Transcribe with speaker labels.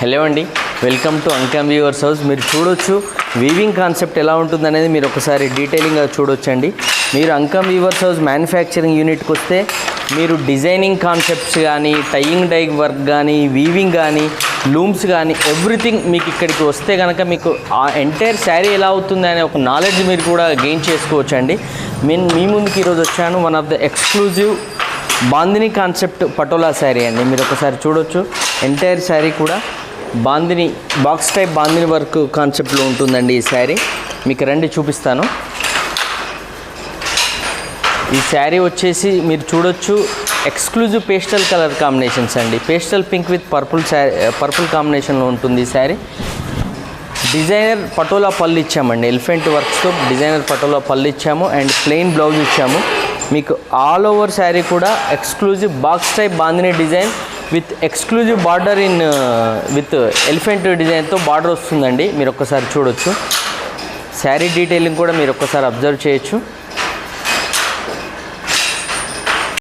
Speaker 1: Hello అండి, welcome to Ankam weavers house. మీరు చూడొచ్చు వీవింగ్ కాన్సెప్ట్ ఎలా ఉంటుందనేది మీరు ఒకసారి డీటెయిలింగ్గా చూడొచ్చండి. మీరు అంకమ్ వీవర్స్ హౌస్ మ్యానుఫ్యాక్చరింగ్ యూనిట్కి వస్తే మీరు డిజైనింగ్ కాన్సెప్ట్స్ కానీ, టైయింగ్ డై వర్క్ కానీ, వీవింగ్ కానీ, లూమ్స్ కానీ ఎవ్రీథింగ్ మీకు ఇక్కడికి వస్తే కనుక మీకు ఆ ఎంటైర్ శారీ ఎలా అవుతుంది అనే ఒక నాలెడ్జ్ మీరు కూడా గెయిన్ చేసుకోవచ్చండి. మీ ముందుకి ఈరోజు వచ్చాను one of the exclusive bandhani concept patola sari అండి. మీరు ఒకసారి చూడొచ్చు ఎంటైర్ శారీ కూడా bandhani box type bandhani work కాన్సెప్ట్లో ఉంటుందండి. ఈ శారీ మీకు రండి చూపిస్తాను. ఈ శారీ వచ్చేసి మీరు చూడొచ్చు ఎక్స్క్లూజివ్ పేస్టల్ కలర్ కాంబినేషన్స్ అండి. పేస్టల్ పింక్ విత్ పర్పుల్ కాంబినేషన్లో ఉంటుంది ఈ శారీ. డిజైనర్ పటోలా పళ్ళు ఇచ్చామండి, ఎలిఫెంట్ వర్క్స్తో డిజైనర్ పటోలా పళ్ళు ఇచ్చాము అండ్ ప్లెయిన్ బ్లౌజ్ ఇచ్చాము. మీకు ఆల్ ఓవర్ శారీ కూడా exclusive box type bandhani design with exclusive border with elephant డిజైన్తో బార్డర్ వస్తుందండి. మీరు ఒక్కసారి చూడొచ్చు. శారీ డీటెయిలింగ్ కూడా మీరు ఒక్కసారి అబ్జర్వ్ చేయొచ్చు.